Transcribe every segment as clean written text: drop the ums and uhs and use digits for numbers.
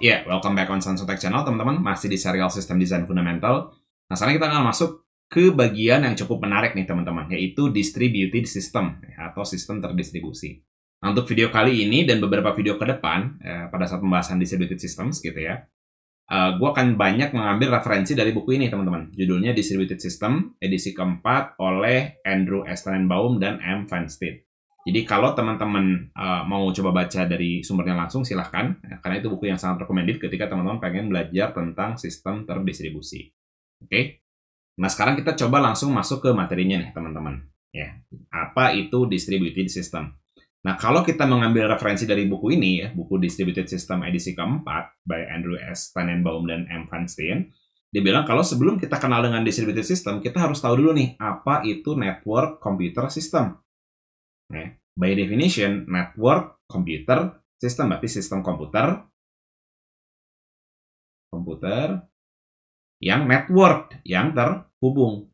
Ya, welcome back on Sansotek Channel, teman-teman. Masih di serial System Design Fundamental. Nah, sekarang kita akan masuk ke bagian yang cukup menarik nih, teman-teman, yaitu Distributed System, atau sistem terdistribusi. Nah, untuk video kali ini dan beberapa video ke depan, pada saat pembahasan Distributed Systems, gitu ya, gue akan banyak mengambil referensi dari buku ini, teman-teman. Judulnya Distributed System, edisi keempat oleh Andrew S. Tannenbaum dan M. Feinstein. Jadi kalau teman-teman mau coba baca dari sumbernya langsung, silahkan. Karena itu buku yang sangat recommended ketika teman-teman pengen belajar tentang sistem terdistribusi. Oke? Nah, sekarang kita coba langsung masuk ke materinya nih, teman-teman. Ya, apa itu distributed system? Nah, kalau kita mengambil referensi dari buku ini, ya, buku Distributed System edisi keempat by Andrew S. Tannenbaum dan M. Feinstein, dia bilang kalau sebelum kita kenal dengan distributed system, kita harus tahu dulu nih, apa itu network computer system. By definition, network computer system berarti sistem komputer yang network, yang terhubung.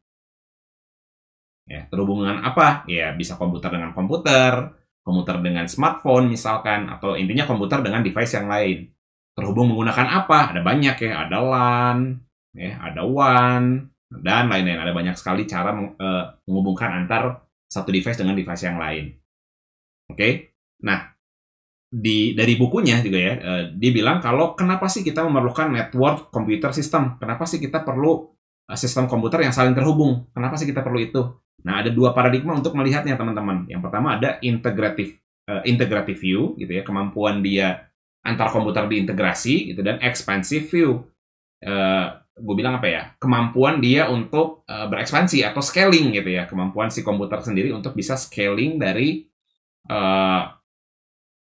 Ya, terhubung dengan apa? Ya, bisa komputer dengan komputer dengan smartphone misalkan, atau intinya komputer dengan device yang lain. Terhubung menggunakan apa? Ada banyak ya, ada LAN, ya, ada WAN, dan lain-lain. Ada banyak sekali cara menghubungkan antar satu device dengan device yang lain. Oke, nah dari bukunya juga ya, dia bilang kalau kenapa sih kita memerlukan network computer system? Kenapa sih kita perlu sistem komputer yang saling terhubung? Kenapa sih kita perlu itu? Nah, ada dua paradigma untuk melihatnya, teman-teman. Yang pertama ada integrative view, gitu ya, kemampuan dia antar komputer diintegrasi, gitu, dan expansive view. Gue bilang apa ya? Kemampuan dia untuk berekspansi atau scaling, gitu ya, kemampuan si komputer sendiri untuk bisa scaling dari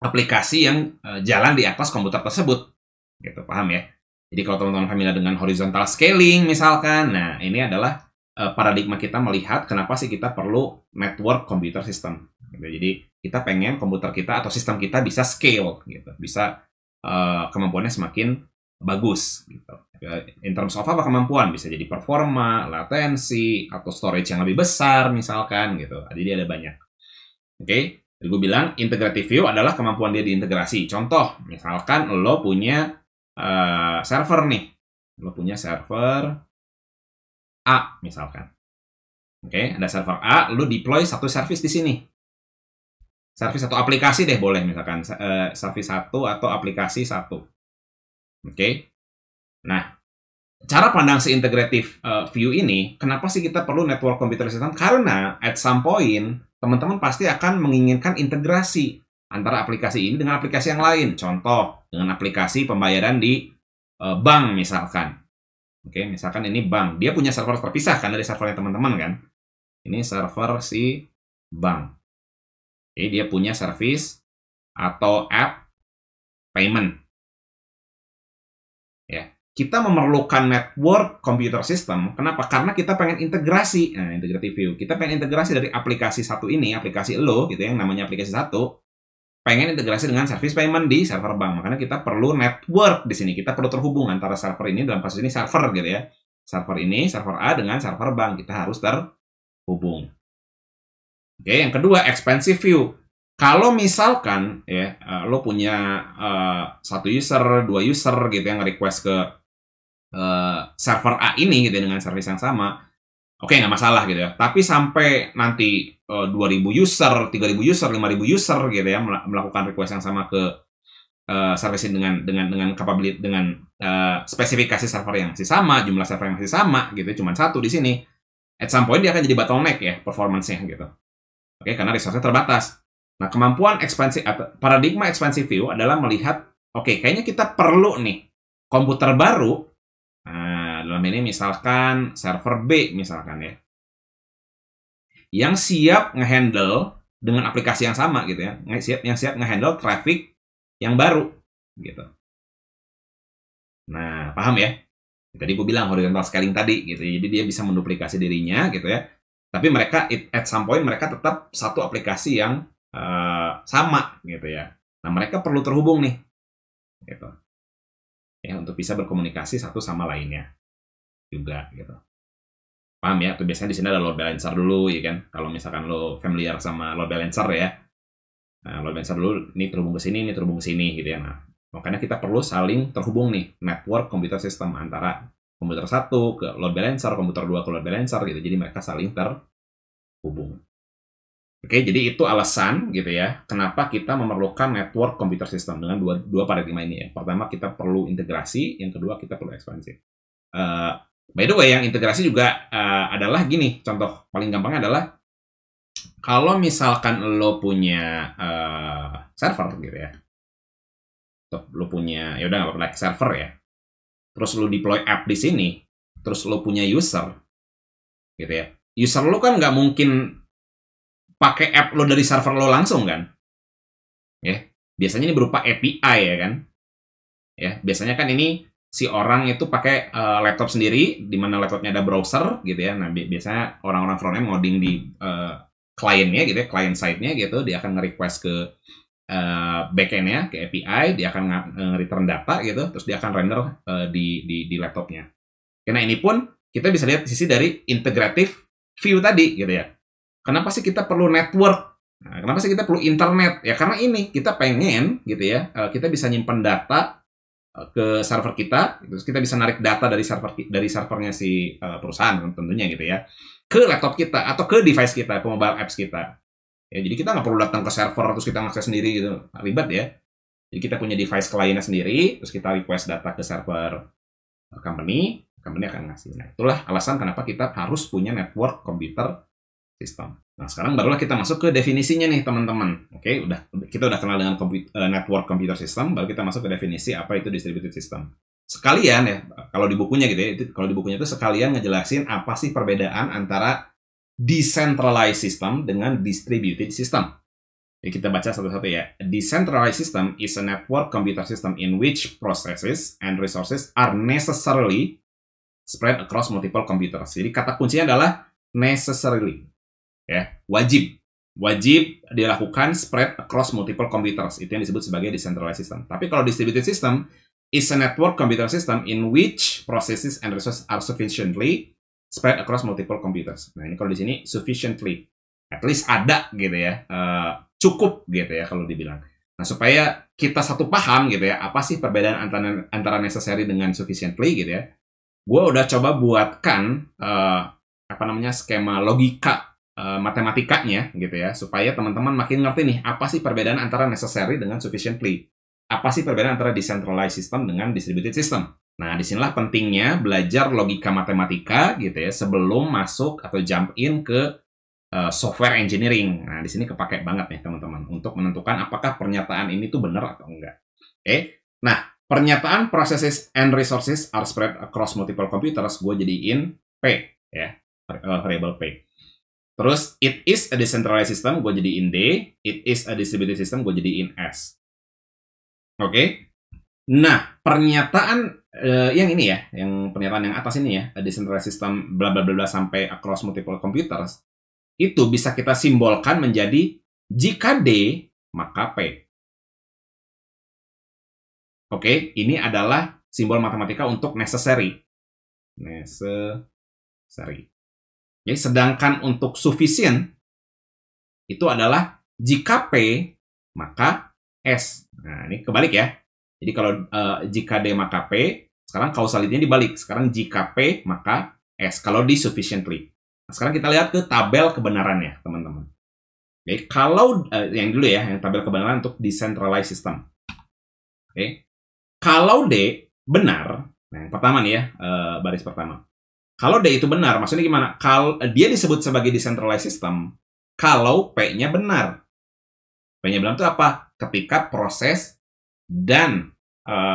aplikasi yang jalan di atas komputer tersebut, gitu, paham ya? Jadi kalau teman-teman familiar dengan horizontal scaling misalkan, nah ini adalah paradigma kita melihat kenapa sih kita perlu network computer system. Gitu. Jadi kita pengen komputer kita atau sistem kita bisa scale, gitu, bisa kemampuannya semakin bagus, gitu. In terms of apa kemampuan? Bisa jadi performa, latensi, atau storage yang lebih besar misalkan, gitu. Jadi ada banyak. Oke, jadi gue bilang integrative view adalah kemampuan dia diintegrasi. Contoh, misalkan lo punya server nih, lo punya server A misalkan. Oke, ada server A, lo deploy satu service di sini. Service atau aplikasi deh boleh, misalkan service satu atau aplikasi satu. Oke, nah cara pandang si integrative view ini, kenapa sih kita perlu network computer system? Karena at some point teman-teman pasti akan menginginkan integrasi antara aplikasi ini dengan aplikasi yang lain. Contoh, dengan aplikasi pembayaran di bank misalkan. Oke, misalkan ini bank. Dia punya server terpisah kan dari servernya teman-teman kan. Ini server si bank. Jadi dia punya service atau app payment. Ya. Kita memerlukan network computer system. Kenapa? Karena kita pengen integrasi. Nah, integrative view. Kita pengen integrasi dari aplikasi satu ini, aplikasi lo, gitu, yang namanya aplikasi satu, pengen integrasi dengan service payment di server bank. Makanya kita perlu network di sini. Kita perlu terhubung antara server ini, dalam kasus ini server, gitu ya. Server ini, server A dengan server bank. Kita harus terhubung. Oke, yang kedua, expansive view. Kalau misalkan ya, lo punya satu user, dua user, gitu, yang request ke server A ini gitu dengan service yang sama, oke, nggak masalah gitu ya. Tapi sampai nanti 2.000 user, 3.000 user, 5.000 user gitu ya melakukan request yang sama ke service dengan capability, dengan spesifikasi server yang masih sama, jumlah server yang masih sama gitu, cuma satu di sini. At some point dia akan jadi bottleneck ya performance-nya gitu. Oke, karena resource-nya terbatas. Nah, kemampuan ekspansi atau paradigma expansive view adalah melihat, oke, kayaknya kita perlu nih komputer baru. Nah, dalam ini misalkan server B misalkan ya, yang siap ngehandle dengan aplikasi yang sama gitu ya, yang siap ngehandle traffic yang baru gitu. Nah, paham ya? Tadi gue bilang horizontal scaling tadi gitu. Jadi dia bisa menduplikasi dirinya gitu ya. Tapi mereka at some point mereka tetap satu aplikasi yang sama gitu ya. Nah, mereka perlu terhubung nih gitu. Ya, untuk bisa berkomunikasi satu sama lainnya juga gitu. Paham ya? Tuh biasanya di sini ada load balancer dulu ya kan. Kalau misalkan lo familiar sama load balancer ya. Nah, load balancer dulu ini terhubung ke sini gitu ya. Nah, Makanya kita perlu saling terhubung nih, network computer system antara komputer 1 ke load balancer, komputer 2 ke load balancer gitu. Jadi mereka saling terhubung. Oke, jadi itu alasan gitu ya, kenapa kita memerlukan network computer system dengan dua paradigma ini ya. Pertama, kita perlu integrasi, yang kedua kita perlu ekspansi. By the way, yang integrasi juga adalah gini, contoh paling gampangnya adalah kalau misalkan lo punya server gitu ya, lo punya, ya udah nggak apa-apa, server ya, terus lo deploy app di sini, terus lo punya user, gitu ya, user lo kan nggak mungkin pakai app lo dari server lo langsung kan, ya, biasanya ini berupa API ya kan, ya, biasanya kan ini si orang itu pakai laptop sendiri, di mana laptopnya ada browser gitu ya, nah biasanya orang-orang front end ngoding di kliennya gitu ya, client side-nya gitu, dia akan nge-request ke backend-nya, ke API, dia akan return data gitu, terus dia akan render di laptopnya. Karena ini pun kita bisa lihat sisi dari integrative view tadi gitu ya. Kenapa sih kita perlu network? Nah, kenapa sih kita perlu internet? Ya karena ini kita pengen gitu ya, kita bisa nyimpen data ke server kita, terus kita bisa narik data dari servernya si perusahaan tentunya gitu ya, ke laptop kita atau ke device kita, ke mobile apps kita. Ya, jadi kita nggak perlu datang ke server terus kita ngakses sendiri gitu, ribet ya. Jadi kita punya device kliennya sendiri, terus kita request data ke server company akan ngasih. Nah, itulah alasan kenapa kita harus punya network computer system. Nah, sekarang barulah kita masuk ke definisinya nih, teman-teman. Oke, kita udah kenal dengan network computer system, baru kita masuk ke definisi apa itu distributed system. Sekalian ya, kalau di bukunya gitu ya, kalau di bukunya itu sekalian ngejelasin apa sih perbedaan antara decentralized system dengan distributed system. Jadi kita baca satu-satu ya. A decentralized system is a network computer system in which processes and resources are necessarily spread across multiple computers. Jadi kata kuncinya adalah necessarily. Ya, wajib dilakukan spread across multiple computers. Itu yang disebut sebagai decentralized system. Tapi kalau distributed system is a network computer system in which processes and resources are sufficiently spread across multiple computers. Nah, ini kalau di sini sufficiently, at least ada gitu ya, cukup gitu ya kalau dibilang. Nah, supaya kita satu paham gitu ya, apa sih perbedaan antara necessary dengan sufficiently gitu ya. Gue udah coba buatkan skema logika matematikanya gitu ya, supaya teman-teman makin ngerti nih apa sih perbedaan antara necessary dengan sufficiently. Apa sih perbedaan antara decentralized system dengan distributed system. Nah, disinilah pentingnya belajar logika matematika gitu ya sebelum masuk atau jump in ke software engineering. Nah, di sini kepake banget nih teman-teman untuk menentukan apakah pernyataan ini tuh benar atau enggak. Oke. Nah, pernyataan processes and resources are spread across multiple computers gue jadiin P ya, variable P. Terus it is a decentralized system gue jadiin D, it is a distributed system gue jadiin S. Oke. Nah, pernyataan yang ini ya, yang pernyataan yang atas ini ya, decentralized system bla bla bla sampai across multiple computers, itu bisa kita simbolkan menjadi jika D, maka P. Oke, ini adalah simbol matematika untuk necessary. Necessary. Jadi sedangkan untuk sufficient itu adalah jika P, maka S. Nah, ini kebalik ya. Jadi kalau jika D maka P, sekarang kausalitinya dibalik. Sekarang jika P maka S. Kalau di sufficiently. Nah, sekarang kita lihat ke tabel kebenarannya, teman-teman. Oke, kalau yang dulu ya, yang tabel kebenaran untuk decentralized system. Oke, kalau D benar, nah yang pertama nih ya, baris pertama. Kalau D itu benar, maksudnya gimana? Kalau dia disebut sebagai decentralized system, kalau P-nya benar. P-nya benar itu apa? Ketika proses dan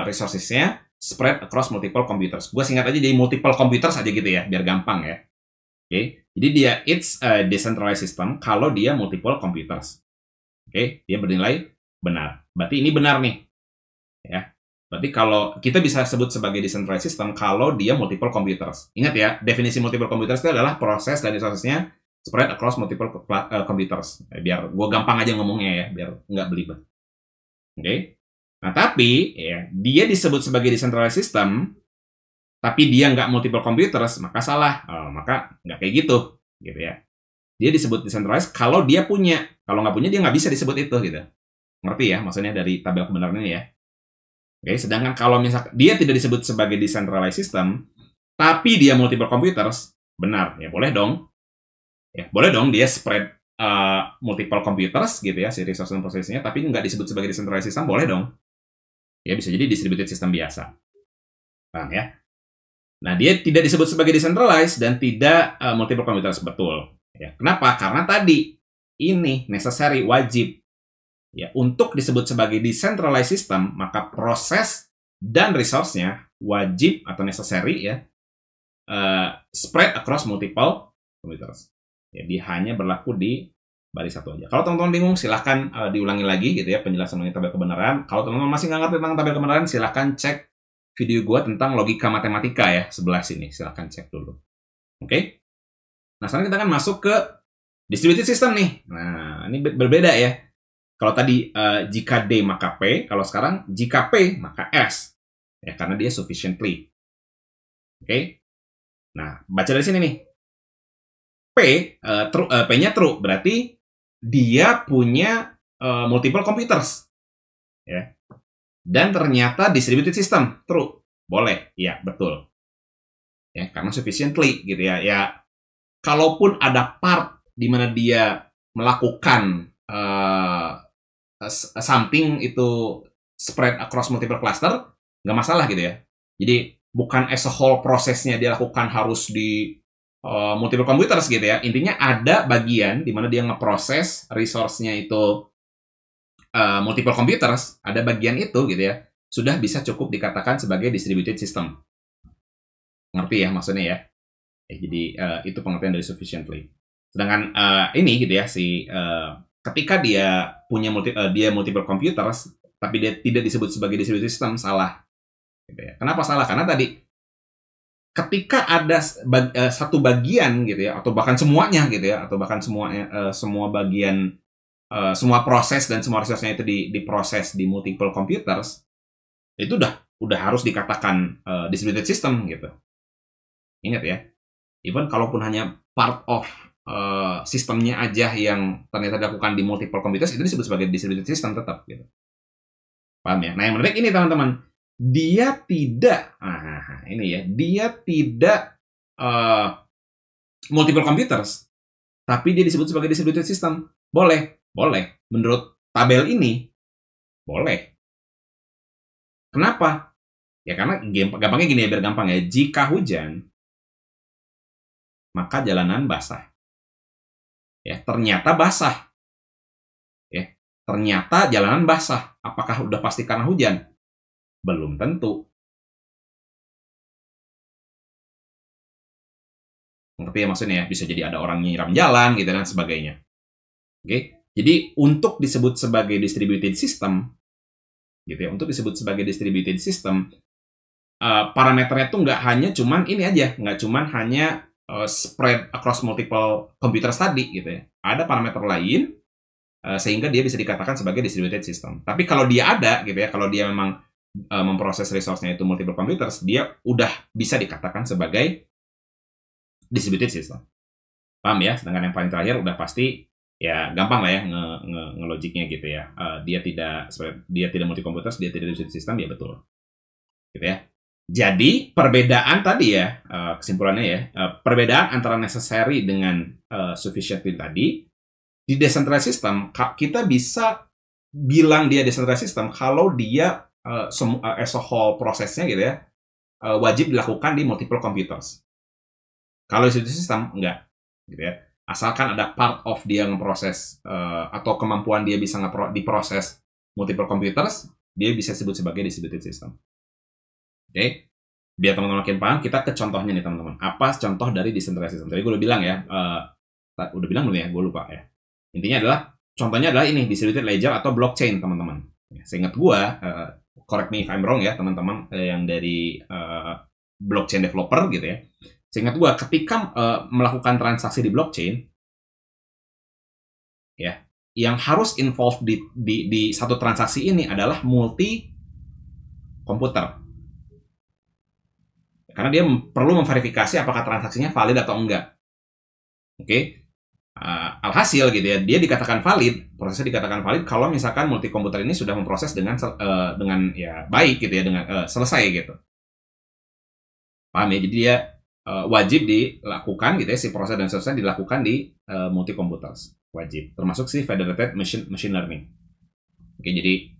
resources-nya spread across multiple computers. Gue singkat aja jadi multiple computers aja gitu ya, biar gampang ya. Oke, jadi dia it's a decentralized system kalau dia multiple computers. Oke, dia bernilai benar. Berarti ini benar nih. Ya. Berarti kalau kita bisa sebut sebagai decentralized system kalau dia multiple computers. Ingat ya, definisi multiple computers itu adalah proses dan resources-nya spread across multiple computers. Biar gue gampang aja ngomongnya ya, biar nggak belibet. Oke. Nah, tapi ya, dia disebut sebagai decentralized system, tapi dia nggak multiple computers, maka salah. Maka nggak kayak gitu ya. Dia disebut decentralized kalau dia punya. Kalau nggak punya, dia nggak bisa disebut itu gitu. Ngerti ya maksudnya dari tabel kebenarannya ya? Oke, sedangkan kalau misalkan dia tidak disebut sebagai decentralized system, tapi dia multiple computers, benar, ya boleh dong. Ya, boleh dong dia spread multiple computers gitu ya, si resource dan prosesnya, tapi nggak disebut sebagai decentralized system, boleh dong. Ya, bisa jadi distributed system biasa. Paham ya? Nah, dia tidak disebut sebagai decentralized dan tidak multiple computers, betul. Ya, kenapa? Karena tadi ini necessary, wajib. Ya, untuk disebut sebagai decentralized system, maka proses dan resource-nya wajib atau necessary ya spread across multiple computers. Jadi hanya berlaku di baris satu aja. Kalau teman-teman bingung, silahkan diulangi lagi gitu ya penjelasan mengenai tabel kebenaran. Kalau teman-teman masih nggak ngerti tentang tabel kebenaran, silahkan cek video gue tentang logika matematika ya sebelah sini. Silahkan cek dulu. Oke? Nah, sekarang kita akan masuk ke distributed system nih. Nah, ini berbeda ya. Kalau tadi jika D maka P, kalau sekarang jika P maka S. Ya, karena dia sufficiently. Oke? Nah, baca dari sini nih. P-nya true, berarti dia punya multiple computers. Ya. Dan ternyata distributed system, true. Boleh, ya betul. Ya, karena sufficiently gitu ya. Ya, kalaupun ada part di mana dia melakukan something itu spread across multiple cluster, nggak masalah gitu ya. Jadi bukan as a whole prosesnya dia lakukan harus di multiple computers gitu ya. Intinya ada bagian di mana dia ngeproses resource-nya itu multiple computers, ada bagian itu gitu ya, sudah bisa cukup dikatakan sebagai distributed system. Ngerti ya maksudnya ya? Jadi itu pengertian dari sufficiently. Sedangkan ini gitu ya, ketika dia punya multiple computers, tapi dia tidak disebut sebagai distributed system, salah. Gitu ya. Kenapa salah? Karena tadi ketika ada satu bagian gitu ya, atau bahkan semuanya gitu ya, atau bahkan semua bagian, semua proses dan semua resource-nya itu diproses di multiple computers, itu udah harus dikatakan distributed system gitu. Ingat ya, even kalaupun hanya part of sistemnya aja yang ternyata dilakukan di multiple computers, itu disebut sebagai distributed system tetap gitu. Paham ya? Nah, yang menarik ini teman-teman, dia tidak dia tidak multiple computers, tapi dia disebut sebagai distributed system. Boleh menurut tabel ini boleh. Kenapa? Ya karena gampangnya gini ya, biar gampang ya, jika hujan maka jalanan basah. Ya, ternyata basah. Ya, ternyata jalanan basah. Apakah udah pasti karena hujan? Belum tentu. Ngerti ya maksudnya ya? Bisa jadi ada orang nyiram jalan gitu dan sebagainya. Oke. Jadi untuk disebut sebagai distributed system gitu ya, untuk disebut sebagai distributed system, parameternya tuh nggak hanya cuman ini aja, nggak cuman hanya spread across multiple computers tadi gitu ya. Ada parameter lain sehingga dia bisa dikatakan sebagai distributed system. Tapi kalau dia ada gitu ya, kalau dia memang memproses resource-nya itu multiple computers, dia udah bisa dikatakan sebagai distributed system. Paham ya? Sedangkan yang paling terakhir udah pasti ya gampang lah ya ngelogiknya gitu ya. Dia tidak multi computers, dia tidak distributed system, ya betul. Gitu ya. Jadi perbedaan tadi ya, kesimpulannya ya, perbedaan antara necessary dengan sufficient tadi di decentralized system, kita bisa bilang dia decentralized system kalau dia as a whole prosesnya gitu ya, wajib dilakukan di multiple computers. Kalau distributed system enggak, gitu ya. Asalkan ada part of dia ngeproses atau kemampuan dia bisa diproses multiple computers, dia bisa disebut sebagai distributed system. Oke, biar teman-teman makin paham, kita ke contohnya nih teman-teman. Apa contoh dari decentralized system? Tadi gue udah bilang ya, udah bilang belum ya? Gue lupa ya. Intinya adalah, contohnya adalah ini, distributed ledger atau blockchain teman-teman. Seingat gue, correct me if I'm wrong ya teman-teman yang dari blockchain developer gitu ya. Seingat gue, ketika melakukan transaksi di blockchain, ya, yang harus involved di satu transaksi ini adalah multi komputer. Karena dia perlu memverifikasi apakah transaksinya valid atau enggak. Oke. Alhasil gitu ya, dia dikatakan valid, prosesnya dikatakan valid kalau misalkan multi komputer ini sudah memproses dengan ya baik gitu ya, dengan selesai gitu. Paham ya? Jadi dia wajib dilakukan gitu ya, si proses dan seterusnya dilakukan di multi komputer, wajib, termasuk si federated machine learning. Oke, jadi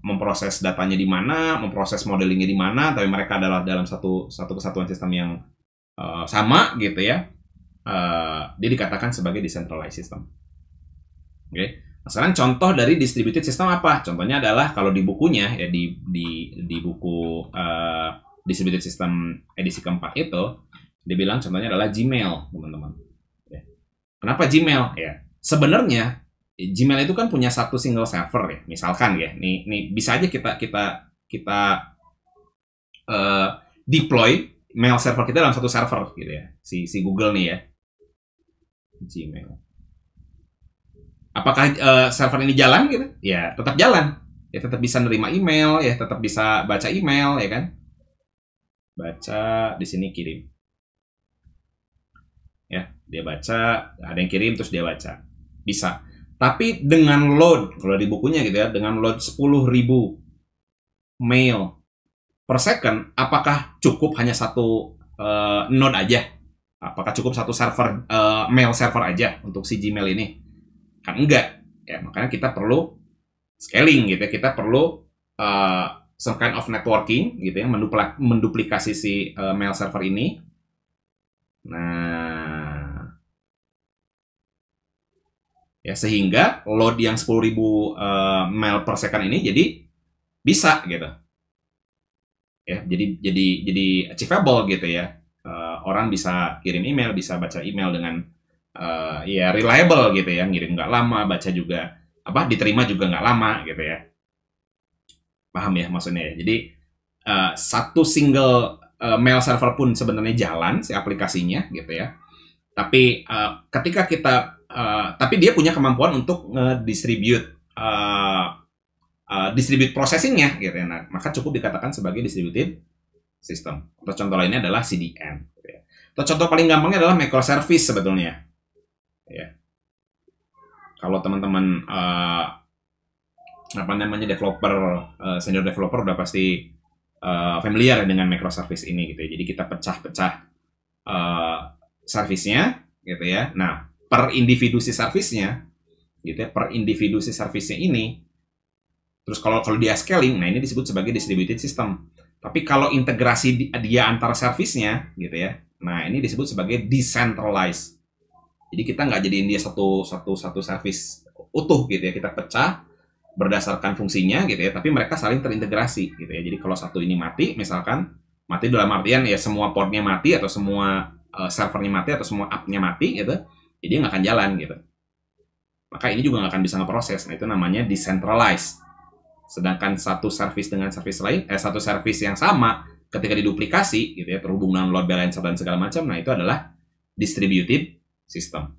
memproses datanya di mana, memproses modelingnya di mana, tapi mereka adalah dalam satu kesatuan sistem yang sama gitu ya. Dia dikatakan sebagai decentralized system. Oke. Nah, sekarang contoh dari distributed system apa? Contohnya adalah kalau di bukunya ya, di buku distributed system edisi keempat itu, dia bilang contohnya adalah Gmail, teman-teman. Ya. Kenapa Gmail? Ya, sebenarnya Gmail itu kan punya satu single server ya, misalkan ya. Nih bisa aja kita deploy mail server kita dalam satu server gitu ya, si Google nih ya. Gmail. Apakah server ini jalan gitu? Ya, tetap jalan. Ya, tetap bisa nerima email, ya tetap bisa baca email, ya kan? Baca, di sini kirim. Ya, dia baca, ada yang kirim terus dia baca. Bisa. Tapi dengan load, kalau di bukunya gitu ya, dengan load 10.000 mail per second, apakah cukup hanya satu node aja? Apakah cukup satu server mail server aja untuk si Gmail ini? Kan enggak. Ya, makanya kita perlu scaling gitu ya. Kita perlu some kind of networking gitu ya, menduplikasi si mail server ini. Nah, ya sehingga load yang 10.000 mail per second ini jadi bisa gitu. Ya, jadi achievable gitu ya. Orang bisa kirim email, bisa baca email dengan ya reliable gitu ya, ngirim nggak lama, baca juga diterima juga nggak lama gitu ya. Paham ya maksudnya ya? Jadi satu single mail server pun sebenarnya jalan si aplikasinya gitu ya. Tapi ketika kita tapi dia punya kemampuan untuk distribute processingnya gitu ya. Nah, maka cukup dikatakan sebagai distributed system. Atau contoh lainnya adalah CDN. Gitu ya. Atau contoh paling gampangnya adalah microservice sebetulnya. Ya. Kalau teman-teman developer, senior developer udah pasti familiar dengan microservice ini gitu ya. Jadi kita pecah-pecah service-nya gitu ya. Nah, per individu si service-nya gitu ya, per individu si service-nya ini. Terus kalau dia scaling, nah ini disebut sebagai distributed system. Tapi kalau integrasi dia antar service-nya gitu ya. Nah, ini disebut sebagai decentralized. Jadi kita nggak jadiin dia satu service utuh gitu ya. Kita pecah berdasarkan fungsinya gitu ya. Tapi mereka saling terintegrasi gitu ya. Jadi kalau satu ini mati, misalkan mati dalam artian ya semua portnya mati atau semua servernya mati atau semua app-nya mati gitu, jadi nggak akan jalan gitu. Maka ini juga nggak akan bisa ngeproses. Nah, itu namanya decentralized. Sedangkan satu service dengan service lain, satu service yang sama ketika diduplikasi gitu ya, terhubung dengan load balancer dan segala macam, nah itu adalah distributed system.